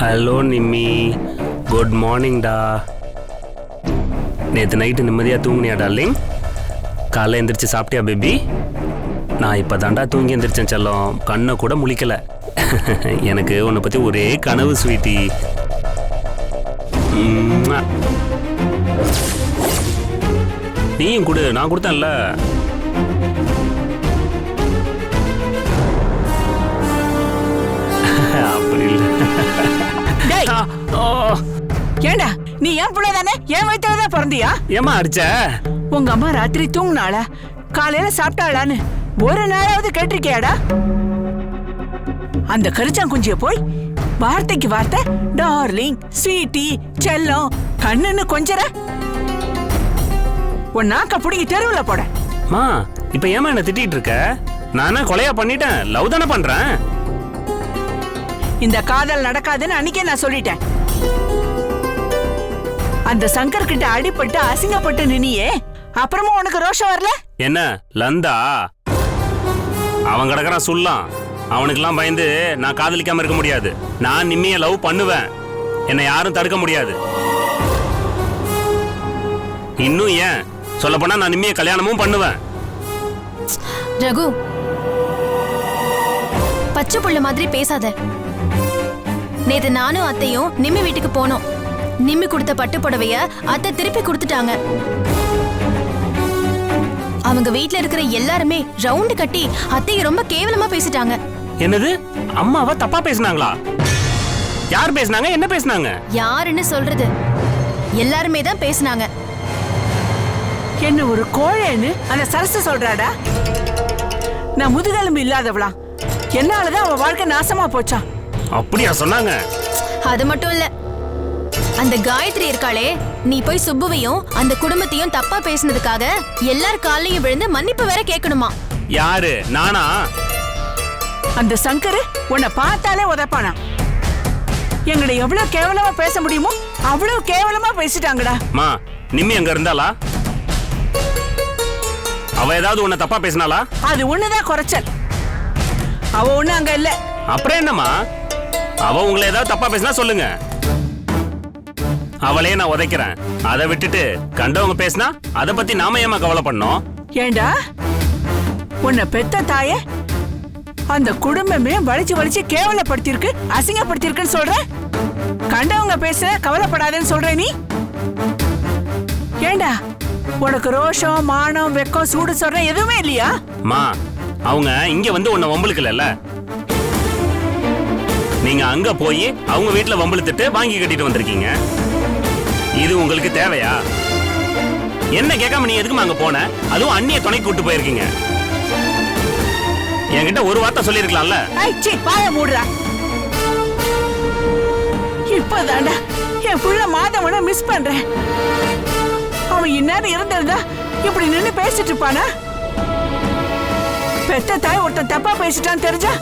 Hello Nimmi, good மார்னிங்டா. நேற்று night நிம்மதியாக தூங்குனியா darling? காலைல எந்திரிச்சு சாப்பிட்டியா பேபி? நான் இப்போ தாண்டா தூங்கி எந்திரிச்சேன் செல்லம், கண்ணை கூட முழிக்கலை. எனக்கு உன்னை பற்றி ஒரே கனவு ஸ்வீட்டி. நீயும் கொடு, நான் கொடுத்தேன்ல. அப்படி இல்லை. ஏண்டா நீ ஏன் பிள்ளைதானே? ஏன் வயிற்றுலதான் பிறந்தியா? ஏமா அடிச்ச? உங்க அம்மா ராத்திரி தூங்குனாளா, காலையில சாப்பிட்டாளான்னு ஒரு நாளாவது கேட்டிருக்கியாடா? அந்த கரிச்சாங்குஞ்சிய போய் வார்த்தைக்கு வார்த்தை டார்லிங், ஸ்வீட்டி, செல்லம், கண்ணுன்னு கொஞ்சற உன் நாக்க புடிங்கி தெருவுல போட. மா இப்ப ஏமா என்ன திட்டிட்டு இருக்க? நானா கொலையா பண்ணிட்டேன்? லவ் தானே பண்றேன். இந்த காதல் நடக்காதுன்னு அன்னைக்கே நான் சொல்லிட்டேன். அந்த சங்கர் கிட்ட அடிபட்டு அசிங்கப்பட்டு நினியே, அப்புறமா உனக்கு ரோஷம் வரல? என்ன லந்தா அவன் கிடக்குறான் சொல்லாம். அவனுக்கெல்லாம் பயந்து நான் காதலிக்காம இருக்க முடியாது. நான் நிம்மிய லவ் பண்ணுவேன், என்னை யாரும் தடுக்க முடியாது. இன்னும் ஏன் சொல்ல போனா நான் நிம்மிய கல்யாணமும் பண்ணுவேன். ரகு, பச்சை புள்ள மாதிரி பேசாத. நேத்து நானும் அத்தையும் நிம்மி வீட்டுக்கு போனோம். நிம்மி கொடுத்த பட்டு புடவைய அத்தை திருப்பி கொடுத்துட்டாங்க. அவங்க வீட்ல இருக்கிற எல்லாருமே ரவுண்டு கட்டி அத்தையை ரொம்ப கேவலமா பேசிட்டாங்க. என்னது? அம்மாவா தப்பா பேசினாங்களா? யார் பேசினாங்க? என்ன பேசினாங்க? யாருன்னு சொல்றது? எல்லாருமே தான் பேசினாங்க. என்ன ஒரு கோழைன்னு அந்த சரசு சொல்றாடா? நான் முதுகெலும்பு இல்லாதவளா, என்னாலதான் அவ வாழ்க்கை நாசமா போச்சான். அப்படியா சொன்னாங்க? அது மட்டும் இல்ல, அந்த காயத்ரி இருக்காளே, நீ போய் சுப்புவையும் அந்த குடும்பத்தையும் தப்பா பேசினதுக்காக எல்லார் காலையும் விழுந்து மன்னிப்பு வேற கேட்கணுமா? யாரு? நானா? அந்த சங்கர் உன்னை பார்த்தாலே உதப்பானா. எங்களை எவ்வளவு கேவலமா பேச முடியுமோ அவ்வளவு கேவலமா பேசிட்டாங்கடா. மா நிம்மி அங்க இருந்தாளா? அவ ஏதாவது உன்னை தப்பா பேசினாளா? அது ஒண்ணுதான் குறைச்சல். அவ ஒண்ணு அங்க இல்ல. அப்புறம் என்னம்மா? அவ உங்களை ஏதாவது தப்பா பேசினா சொல்லுங்க, அவளே நான் உதைக்கிறேன். அதை விட்டுட்டு கண்டவங்க பேசினா அதை பத்தி நாம ஏமா கவலை பண்ணோம்? ஏண்டா உன்னை பெத்த தாய அந்த குடும்பமே வலிச்சு வலிச்சு கேவலப்படுத்திருக்கு, அசிங்கப்படுத்திருக்குன்னு சொல்ற. கண்டவங்க பேச கவலைப்படாதேன்னு சொல்ற நீ. ஏண்டா உனக்கு ரோஷம், மானம், வெக்கம், சூடு சொல்ற எதுவுமே இல்லையா? மா அவங்க இங்க வந்து உன்னை வம்பளுக்கல, நீங்க அங்க போய் அவங்க வீட்டுல வம்பளுத்துட்டு வாங்கி கட்டிட்டு வந்திருக்கீங்க. இது உங்களுக்கு தேவையா? என்ன கேட்காம நீ எதுக்குமா அங்க போன? அதுவும் அண்ணிய துணை கூட்டு போயிருக்கீங்க. என்கிட்ட ஒரு வார்த்தை சொல்லிருக்கலாம்ல. வாய மூடுறா. இப்பதாண்டா என் புள்ள மாதவனை மிஸ் பண்றேன். அவன் இந்நேரம் இருந்திருந்தா இப்படி நின்னு பேசிட்டு இருப்பானா? பெத்த தாய் ஒருத்தன் தப்பா பேசிட்டான்னு தெரிஞ்சா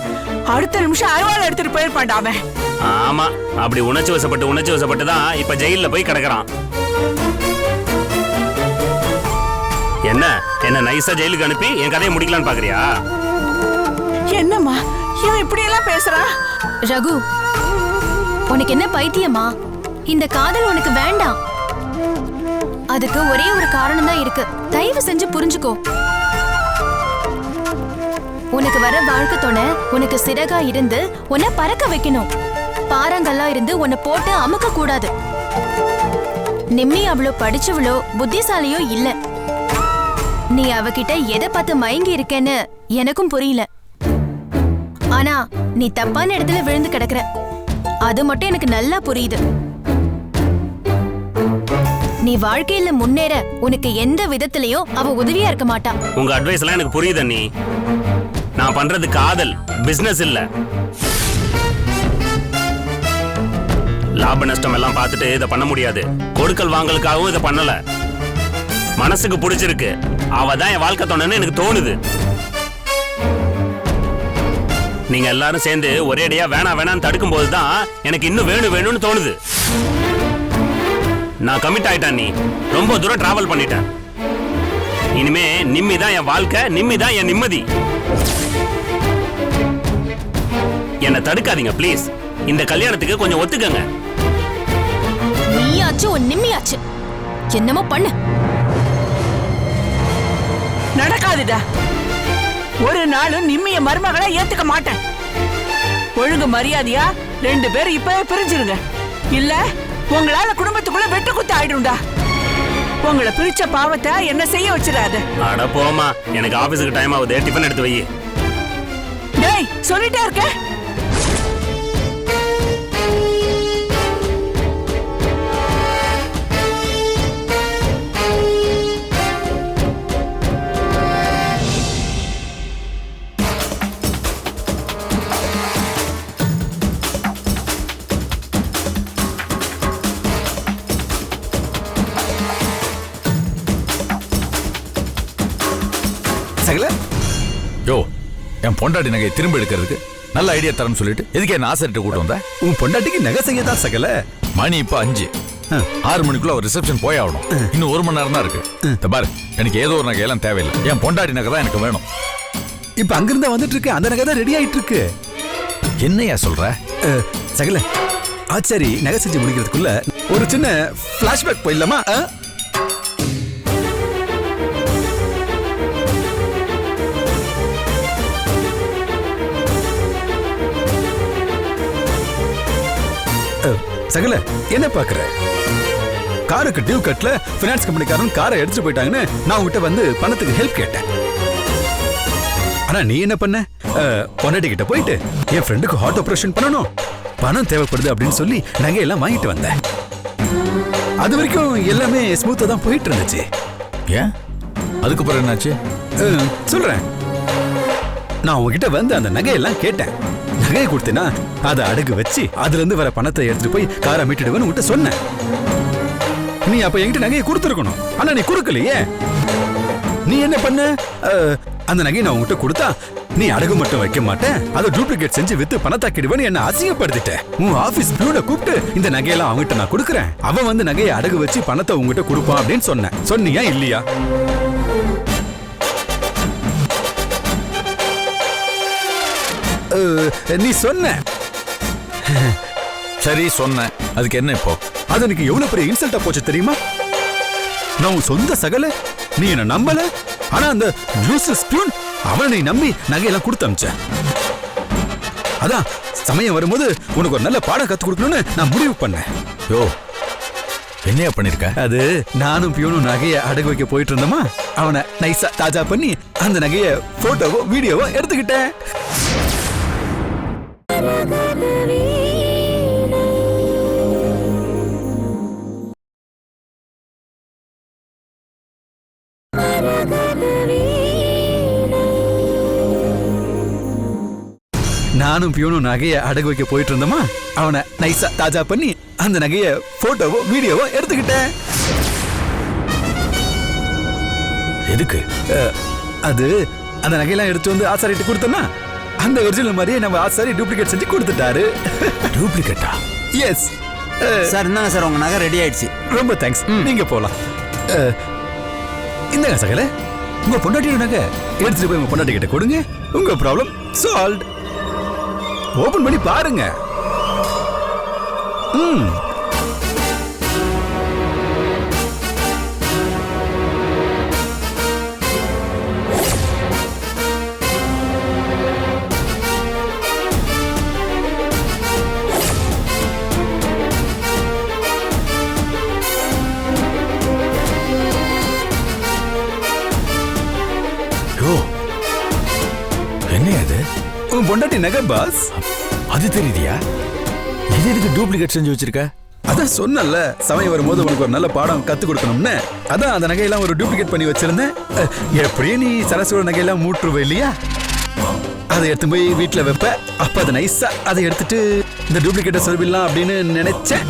அடுத்த நிமிஷம் அருவாள் எடுத்துட்டு போயிருப்பான்டா அவன். ஆமா, அப்படி உணர்ச்சி வசப்பட்டு தான் இப்ப ஜெயில போய் கிடக்குறான். என்ன நைஸா ஜெயிலுக்கு அனுப்பி என் கதையை முடிக்கலான்னு பாக்குறியா? என்னம்மா இவன் இப்படி எல்லாம் பேசுறான்? ரகு, உனக்கு என்ன பைத்தியமா? இந்த காதல் உனக்கு வேண்டாம். அதுக்கு ஒரே ஒரு காரணம் தான் இருக்கு, தயவு செஞ்சு புரிஞ்சுக்கோ. உனக்கு வர வாழ்க்கை துணை உனக்கு சிறகா இருந்து உன்னை பறக்க வைக்கணும். பாறாங்கல்லா இருந்து உன்னை போட்டு அமுக்க கூடாது. நிம்மி அவ்வளோ படிச்சவளோ புத்திசாலியோ இல்ல. நீ அவகிட்ட எதை பார்த்து மயங்கி இருக்கேன்னு எனக்கும் புரியல. ஆனா நீ தப்பான இடத்துல விழுந்து கிடக்குற, அது மட்டும் எனக்கு நல்லா புரியுது. நீ வாழ்க்கையில முன்னேற உனக்கு எந்த விதத்திலயும் அவ உதவியா இருக்க மாட்டா. உங்க அட்வைஸ் எல்லாம் எனக்கு புரியுது நீ. நான் பண்றது காதல், பிசினஸ் இல்ல. லாப நஷ்டம் எல்லாம் பார்த்துட்டு இதை பண்ண முடியாது. கொடுக்கல் வாங்கலுக்காகவும் இதை பண்ணல. மனசுக்கு பிடிச்சிருக்கு, அவ தான் என் வாழ்க்கை துணைன்னு எனக்கு தோணுது. நீங்க எல்லாரும் சேர்ந்து ஒரேடியா வேணான்னு தடுக்கும் போதுதான் எனக்கு இன்னும் வேணும்னு தோணுது. நான் கமிட் ஆயிட்டேன். நீ ரொம்ப தூரம் டிராவல் பண்ணிட்டேன். இனிமே நிம்மி தான் என் வாழ்க்கை, நிம்மி தான் என் நிம்மதி. என்னை தடுக்காதீங்க ப்ளீஸ். இந்த கல்யாணத்துக்கு கொஞ்சம் ஒத்துக்கங்க. நீயாச்சு உன் நிம்மியாச்சு என்னமோ பண்ணு. நடக்காதுடா. ஒரு நாளும் நிம்மிய மருமகளை ஏத்துக்க மாட்டேன். ஒழுங்கு மரியாதையா 2 பேரும் இப்பவே பிரிஞ்சிருங்க. இல்ல உங்களால குடும்பத்துக்குள்ள வெட்டு குத்து ஆயிடும்டா. உங்களை பிரிச்ச பாவத்தை என்ன செய்ய வச்சிடாத. அட போமா, எனக்கு ஆபீஸுக்கு டைம் ஆகுது, டிஃபன் எடுத்து வை. டேய் சொல்லிட்டே இருக்க. சகல யோ, என் பொண்டாட்டி நகையை திரும்ப எடுக்கிறதுக்கு நல்ல ஐடியா தரேன்னு சொல்லிட்டு எதுக்கு என்ன ஆசைட்டு கூட்டு வந்த? உன் பொண்டாட்டிக்கு நகை செய்யதான் சகல. மணி இப்ப 5. 6 மணிக்குள்ள ஒரு ரிசப்ஷன் போய் ஆகணும். இன்னும் 1 மணி நேரம் தான் இருக்கு. இந்த பாரு, எனக்கு ஏதோ ஒரு நகையெல்லாம் தேவையில்லை. என் பொண்டாட்டி நகை தான் எனக்கு வேணும். இப்ப அங்கிருந்தா வந்துட்டு இருக்கு. அந்த நகை தான் ரெடி ஆயிட்டு இருக்கு. என்னையா சொல்ற? சகல, ஆச்சாரி நகை செஞ்சு முடிக்கிறதுக்குள்ள ஒரு சின்ன பிளாஷ்பேக் போயிடலாமா? சகல, என்ன பாக்குற? காருக்கு டியூ கட்ல பினான்ஸ் கம்பெனிக்காரன் காரை எடுத்துட்டு போயிட்டாங்கன்னு நான் உங்ககிட்ட வந்து பணத்துக்கு ஹெல்ப் கேட்டேன். ஆனா நீ என்ன பண்ண? பொண்டாட்டி கிட்ட போயிட்டு என் ஃப்ரெண்டுக்கு ஹார்ட் ஆபரேஷன் பண்ணணும், பணம் தேவைப்படுது அப்படின்னு சொல்லி நகையெல்லாம் வாங்கிட்டு வந்தேன். அது வரைக்கும் எல்லாமே ஸ்மூத்தா தான் போயிட்டு இருந்துச்சு. ஏன் அதுக்கப்புறம் என்னாச்சு? சொல்றேன். நான் உங்ககிட்ட வந்து அந்த நகையெல்லாம் கேட்டேன். நகையை கொடுத்தேன்னா அதை அடகு வச்சு அதுல இருந்து வர பணத்தை எடுத்துட்டு போய் காரை மீட்டுடுவேன்னு உங்ககிட்ட சொன்னேன். நீ அப்ப என்கிட்ட நகையை கொடுத்துருக்கணும். ஆனா நீ கொடுக்கலையே. நீ என்ன பண்ண? அந்த நகையை நான் உங்ககிட்ட கொடுத்தா நீ அடகு மட்டும் வைக்க மாட்டேன், அதை டூப்ளிகேட் செஞ்சு வித்து பணத்தாக்கிடுவேன்னு என்ன அசிங்கப்படுத்திட்ட. உன் ஆபீஸ் பியூனை கூப்பிட்டு இந்த நகையெல்லாம் அவங்ககிட்ட நான் கொடுக்குறேன், அவன் வந்து நகையை அடகு வச்சு பணத்தை உங்ககிட்ட கொடுப்பான் அப்படின்னு சொன்னேன். சொன்னியா இல்லையா? நீ சொன்ன. சரி சொன்ன, அதுக்கு என்ன இப்போ? அது எனக்கு எவ்வளவு பெரிய இன்சல்ட்டா போச்சு தெரியுமா? நான் உன் சொந்த சகல, நீ என்ன நம்பல. ஆனா அந்த யூசஸ் பியூன் அவனை நீ நம்பி நகையெல்லாம் கொடுத்து அமிச்ச. அதான் சமயம் வரும்போது உனக்கு ஒரு நல்ல பாடம் கத்து கொடுக்கணும்னு நான் முடிவு பண்ணேன். யோ, என்னையா பண்ணிருக்க? அது நானும் பியூனும் நகையை அடகு வைக்க போயிட்டு இருந்தோமா, அவனை நைஸா தாஜா பண்ணி அந்த நகையை போட்டோவோ வீடியோவோ எடுத்துக்கிட்டேன். நானும் பியூனும் நகையை அடகு வைக்க போயிட்டு இருந்தோமா, அவனை நைஸா தாஜா பண்ணி அந்த நகையை போட்டோவோ வீடியோவோ எடுத்துக்கிட்டேன். எதுக்கு? அது அந்த நகையெல்லாம் எடுத்து வந்து ஆசாரிட்டு கொடுத்தோம்னா அந்த ஒரிஜினல் மாதிரியே நம்ம ஆசாரி டூப்ளிகேட் செஞ்சு கொடுத்துட்டாரு. டூப்ளிகேட்டா? Yes sir. இந்தாங்க சார், உங்க நகை ரெடி ஆயிடுச்சு. ரொம்ப தேங்க்ஸ். நீங்க போலாம். இந்தாங்க சகல, உங்க பொண்டாட்டியோட நகை எடுத்துட்டு போய் உங்க பொண்டாட்டி கிட்ட கொடுங்க. உங்க ப்ராப்ளம் சால்வ். ஓபன் பண்ணி பாருங்க. என்ன அது? உன் பொண்டாட்டி நகை பாஸ். அது தெரியுதியா? இது எதுக்கு டூப்ளிகேட் செஞ்சு வச்சிருக்க? அதான் சொன்னல, சமயம் வரும்போது உனக்கு ஒரு நல்ல பாடம் கத்து கொடுக்கணும்னு. அதான் அந்த நகையெல்லாம் ஒரு டூப்ளிகேட் பண்ணி வச்சிருந்தேன். எப்படியே நீ சரசோட நகையெல்லாம் மூட்டுருவ இல்லையா, அதை எடுத்து போய் வீட்டுல வைப்ப. அப்ப அதை நைஸா அதை எடுத்துட்டு இந்த டூப்ளிகேட்டை சொல்லிடலாம் அப்படின்னு நினைச்சேன்.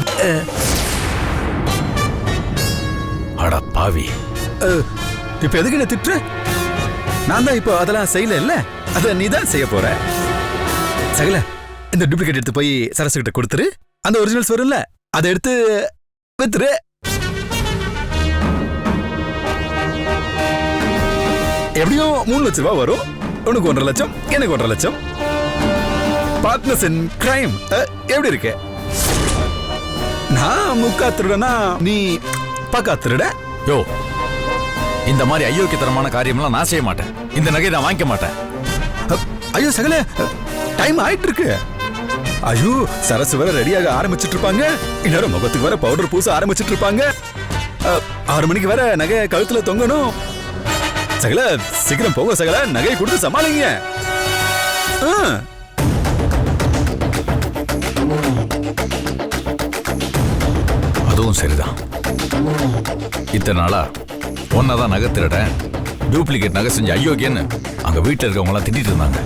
அட பாவி, இப்ப எதுக்கு என்ன திட்டுற? நான் தான் இப்போ அதெல்லாம் செய்யல இல்ல, அத நீ தான் செய்ய போற. சகல, இந்த டூப்ளிகேட் எடுத்து போய் சரசு கிட்ட கொடுத்துரு. அந்த ஒரிஜினல்ஸ் வரும்ல, அதை எடுத்து வித்துரு. எப்படியும் 3 லட்சம் ரூபாய் வரும். உனக்கு 1.5 லட்சம், எனக்கு 1.5 லட்சம். Partners in crime. எப்படி இருக்கு? நான் முக்கா திருடனா, நீ பக்கா திருட. யோ, இந்த மாதிரி அயோக்கியத்தனமான காரியம்லாம் நான் செய்ய மாட்டேன். இந்த நகையை நான் வாங்கிக்க மாட்டேன். ஐயோ சகல, டைம் ஆயிட்டு இருக்கு. ஐயோ, சரசு வர ரெடியாக ஆரம்பிச்சிட்டு இருப்பாங்க. இன்னொரு முகத்துக்கு வர பவுடர் பூச ஆரம்பிச்சிட்டு இருப்பாங்க. 6 மணிக்கு வர நகை கழுத்துல தொங்கணும். சகல சீக்கிரம் போங்க சகல, நகையை கொடுத்து சமாளிங்க. அதுவும் சரிதான். இத்தனை நாளா ஒன்னதான் நகை திருட, டூப்ளிகேட் நகை செஞ்ச அயோக்கியன்னு அங்க வீட்டில் இருக்கவங்க எல்லாம் திட்டிட்டு இருந்தாங்க.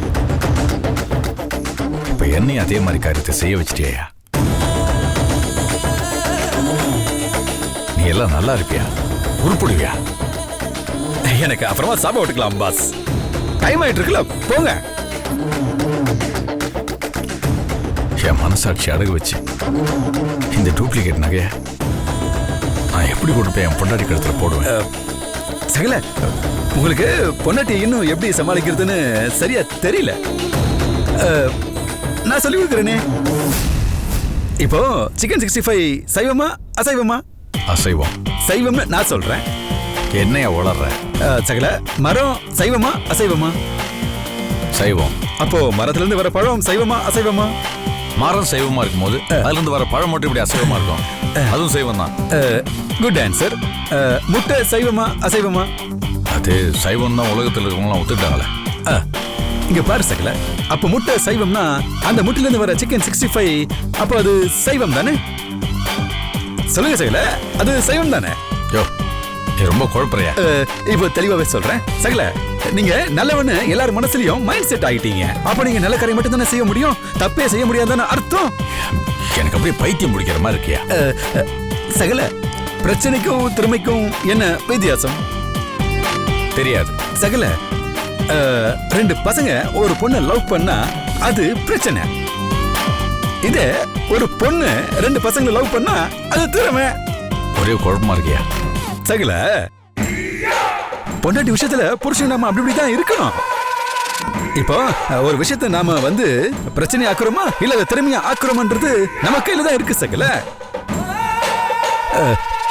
இப்ப என்னையும் அதே மாதிரி காரியத்தை செய்ய வச்சிட்டியா? நீ எல்லாம் நல்லா இருப்பியா? உருப்பிடுவியா? எனக்கு அப்புறமா சாப்பிட விட்டுக்கலாம் பாஸ். டைம் ஆயிட்டு இருக்குல்ல, போங்க. என் மனசாட்சி அடகு வச்சு இந்த டூப்ளிகேட் நகைய நான் எப்படி கொண்டு போய் என் பொண்டாட்டி கழுத்துல போடுவேன்? சகல, உங்களுக்கு பொண்டாட்டி இன்னும் எப்படி சமாளிக்கிறதுன்னு சரியா தெரியல. நான் சொல்லி கொடுக்குறேனே. இப்போ சிக்கன் 65 சைவமா அசைவமா? அசைவம். சைவம்னு நான் சொல்றேன். என்னைய உளர்ற? சகல, மரம் சைவமா அசைவமா? சைவம். அப்போ மரத்துல இருந்து வர பழம் சைவமா அசைவமா? மரம் சைவமா இருக்கும் போது அதுல இருந்து வர பழம் மட்டும் இப்படி அசைவமா இருக்கும். அதுவும் சைவம் தான். Good answer. முட்டை சைவமா அசைவமா? அது சைவம் தான் உலகத்தில் இருக்கவங்களாம் ஒத்துக்கிட்டாங்களே. இங்க பாரு சகல, அப்ப முட்டை சைவம்னா அந்த முட்டையில இருந்து வர சிக்கன் 65 அப்ப அது சைவம் தானே? சொல்லுங்க சகல, அது சைவம் தானே? யோ, நீ ரொம்ப குழப்பறியா? இப்போ தெளிவாவே சொல்றேன் சகல, நீங்க நல்லவன்னு எல்லாரும் மனசுலயும் மைண்ட் செட் ஆகிட்டீங்க. அப்ப நீங்க நல்ல காரியம் மட்டும் தானே செய்ய முடியும், தப்பே செய்ய முடியாதுன்னு அர்த்தம். எனக்கு அப்படியே பைத்தியம் பிடிக்கிற மாதிரி இருக்கியா? சகல, பிரச்சனைக்கும் திறமைக்கும் என்ன வித்தியாசம் தெரியாது. சகல, 2 பசங்க ஒரு பொண்ணை லவ் பண்ணா அது பிரச்சனை. இதே ஒரு பொண்ணு 2 பசங்களை லவ் பண்ணா அது திறமை. ஒரே குழப்பமா இருக்கியா? சகல, பொண்டாட்டி விஷயத்துல புருஷன் நாம அப்படி இப்படிதான் இருக்கணும். இப்போ ஒரு விஷயத்த நாம பிரச்சனை ஆக்குறோமா இல்ல அதை திறமையா ஆக்குறோம்ன்றது நம்ம கையில தான் இருக்கு சகல.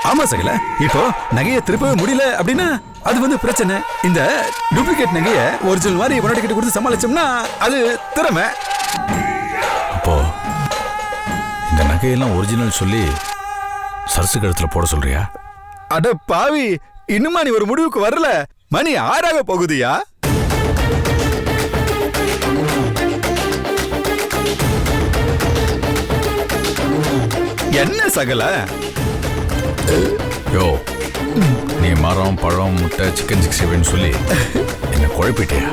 ஆமா சகல, இப்போ நகையை திருப்பவே முடியல அப்படின்னா அது பிரச்சனை. இந்த டூப்ளிகேட் நகையை ஒரிஜினல் மாதிரி பொண்டாட்டி கிட்ட கொடுத்து சமாளிச்சோம்னா அது திறமை. அப்போ இந்த நகையெல்லாம் ஒரிஜினல் சொல்லி சரசு கழுத்துல போட சொல்றியா? அட பாவி, இன்னுமா நீ ஒரு முடிவுக்கு வரல? மணி 6 போகுதுயா. என்ன சகல? யோ, நீ மரம் பழம் முட்டை சிக்கன் 67 சொல்லி என்ன குழப்பிட்டியா?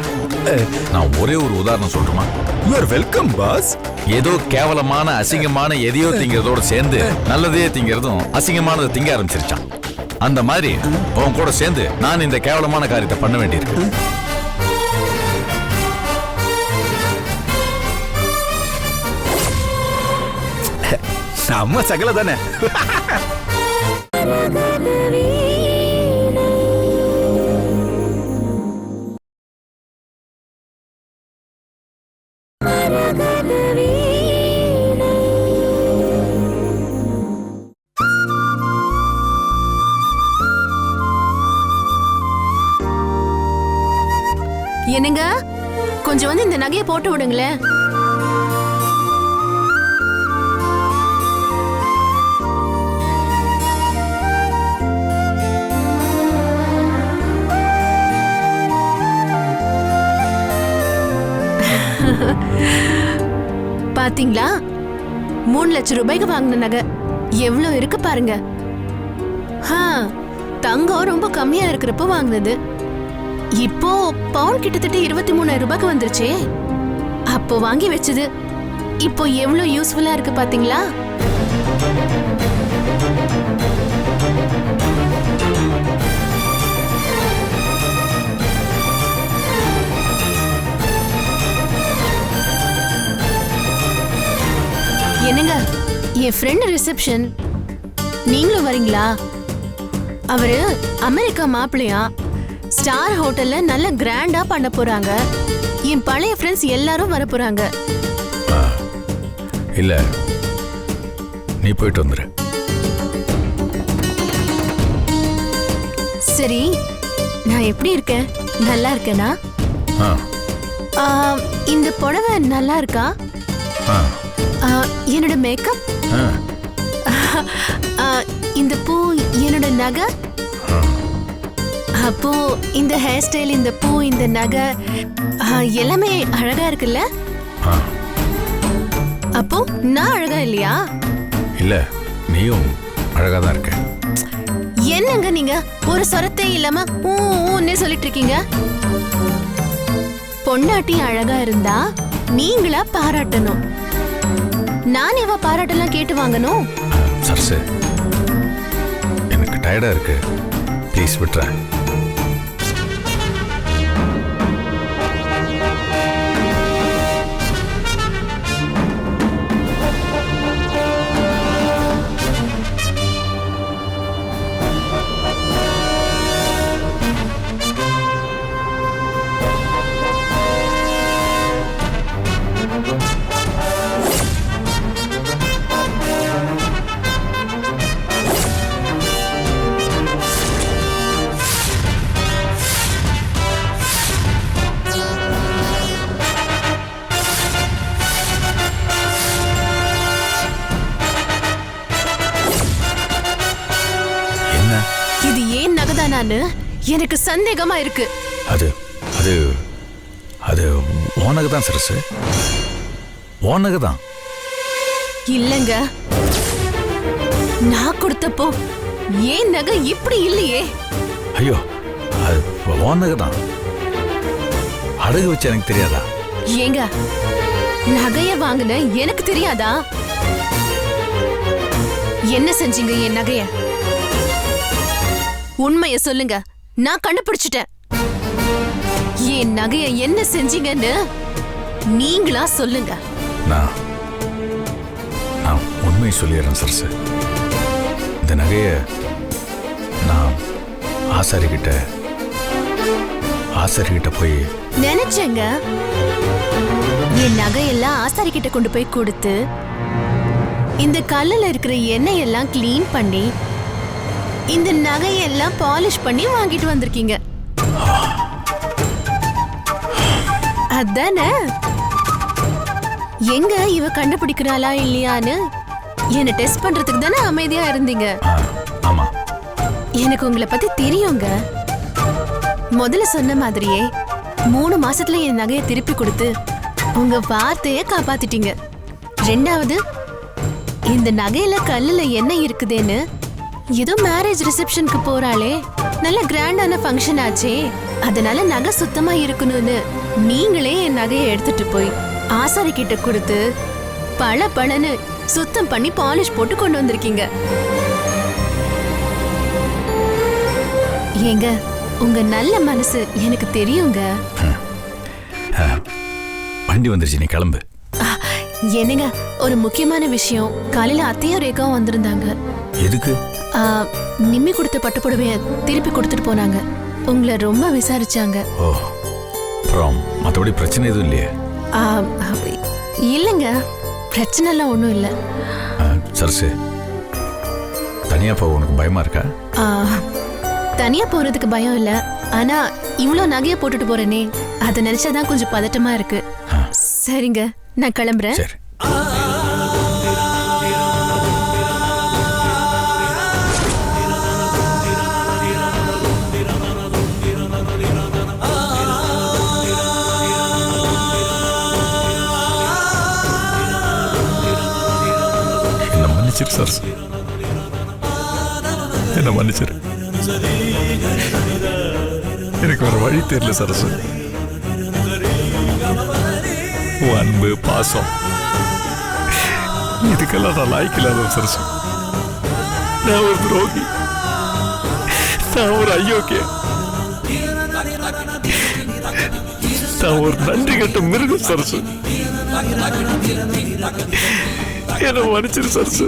நான் ஒரே ஒரு உதாரணம் சொல்றேமா? You are welcome boss. ஏதோ கேவலமான அசிங்கமான எதையோ திங்கிறதோட சேர்ந்து நல்லதே திங்கிறதும் அசிங்கமானதை திங்க ஆரம்பிச்சிருச்சான். அந்த மாதிரி உன் கூட சேர்ந்து நான் இந்த கேவலமான காரியத்தை பண்ண வேண்டியிருக்கு. நம்ம சகல தானே. என்னங்க, கொஞ்சம் இந்த நகையை போட்டு விடுங்களேன். பாத்தீங்களா, 3 லட்சம் ரூபாய்க்கு வாங்கின நகை எவ்வளவு இருக்கு பாருங்க. தங்கம் ரொம்ப கம்மியா இருக்கிறப்ப வாங்கினது. இப்போ பவுன் கிட்டத்தட்ட 23,000 ரூபாய்க்கு வந்துருச்சே. அப்போ வாங்கி வச்சது இப்போ எவ்வளவு யூஸ்ஃபுல்லா இருக்கு பாத்தீங்களா? என்னங்க, என் ஃப்ரெண்ட் ரிசப்ஷன், நீங்களும் வரீங்களா? அவரு அமெரிக்கா மாப்பிள்ளையா, ஸ்டார் ஹோட்டல்ல நல்ல கிராண்டா பண்ண போறாங்க. என் பழைய ஃப்ரெண்ட்ஸ் எல்லாரும் வர போறாங்க. இல்ல நீ போயிட்டு வந்துரு. சரி, நான் எப்படி இருக்கேன்? நல்லா இருக்கேனா? ஆ, இந்த புடவை நல்லா இருக்கா? ஆ, என்னோட மேக்கப், ஆ, இந்த பூ, என்னோட நகை, அப்போ இந்த ஹேர் ஸ்டைல், இந்த பூ, இந்த நகை எல்லாமே அழகா இருக்குல்ல? ஆ. அப்போ நான் அழகா இல்லையா? இல்ல நீயும் அழகா தான் இருக்க. என்னங்க நீங்க ஒரு சொரத்தே இல்லாம ஊன்னே சொல்லிட்டு இருக்கீங்க? பொண்டாட்டி அழகா இருந்தா நீங்களா பாராட்டணும். நான் எவ பாராட்டெல்லாம் கேட்டு வாங்கணும்? சரசு, எனக்கு டயர்டா இருக்கு, ப்ளீஸ் விட்டுற. இது ஏன் நகைதானான்னு எனக்கு சந்தேகமா இருக்கு. அது அது அது உனக்கு தான் சரசு, உனக்கு தான். இல்லங்க, நான் கொடுத்தப்போ ஏன் நகை இப்படி இல்லையே? ஐயோ, அது உனக்கு தான். அடகு வச்சு எனக்கு தெரியாதா? ஏங்க, நகைய வாங்கின எனக்கு தெரியாதா? என்ன செஞ்சீங்க என் நகைய? உண்மைய சொல்லுங்க, நான் கண்டுபிடிச்சிட்டேன். என் நகைய என்ன செஞ்சீங்கன்னு நீங்களா சொல்லுங்க. நான் உண்மையை சொல்லிடுறேன் சரசு. இந்த நகைய நான் ஆசாரிக்கிட்ட போய் நினைச்சேங்க. என் நகையெல்லாம் ஆசாரி கிட்ட கொண்டு போய் கொடுத்து இந்த கல்லுல இருக்கிற எண்ணெய் எல்லாம் கிளீன் பண்ணி இந்த நகையெல்லாம் பாலிஷ் பண்ணி வாங்கிட்டு வந்திருக்கீங்க. அதானே? எங்க இவ கண்டுபிடிக்கிறாளா இல்லையான்னு என்ன டெஸ்ட் பண்றதுக்கு தானே அமைதியா இருந்தீங்க. ஆமா, எனக்கு உங்களை பத்தி தெரியுங்க. முதல்ல சொன்ன மாதிரியே 3 மாசத்துல என் நகையை திருப்பி கொடுத்து உங்க வார்த்தைய காப்பாத்திட்டீங்க. ரெண்டாவது, இந்த நகையில கல்லுல என்ன இருக்குதேன்னு ஏதோ மேரேஜ் ரிசப்ஷனுக்கு போறாளே, நல்ல கிராண்டான ஃபங்க்ஷன் ஆச்சே, அதனால நகை சுத்தமா இருக்கணும்னு நீங்களே என் நகையை எடுத்துட்டு போய் ஆசாரி கிட்ட கொடுத்து பளபளன்னு சுத்தம் பண்ணி பாலிஷ் போட்டு கொண்டு வந்திருக்கீங்க. ஏங்க, உங்க நல்ல மனசு எனக்கு தெரியுங்க. வண்டி வந்துருச்சு, நீ கிளம்பு. என்னங்க, ஒரு முக்கியமான விஷயம். காலையில அத்தையும் ரேகாவும் வந்திருந்தாங்க. எதுக்கு? நிம்மி கொடுத்த பட்டுப்புடவைய திருப்பி கொடுத்துட்டு போனாங்க. உங்களை ரொம்ப விசாரிச்சாங்க. ஓ, அப்புறம் மற்றபடி பிரச்சனை எதுவும் இல்லையே? இல்லைங்க, பிரச்சனை எல்லாம் ஒன்றும் இல்லை. சரசு, தனியா போக உனக்கு பயமா இருக்கா? தனியா போறதுக்கு பயம் இல்லை, ஆனா இவ்வளோ நகையை போட்டுட்டு போறேனே, அதை நினைச்சாதான் கொஞ்சம் பதட்டமா இருக்கு. சரிங்க, நான் கிளம்புறேன். சரி. என்ன மன்னிச்சிரு சரசு, என்ன மன்னிச்சிரு. எனக்கு வேற வழி தெரியல சரசு. அன்பு, பாசம், இதுக்கெல்லாம் நான் லாய்க்கில்லாத சரசு. நான் ஒரு துரோகி, நான் ஒரு அயோக்கிய, நான் ஒரு நன்றி கட்ட மிருகம் சரசு. என்ன மன்னிச்சிரு சரசு.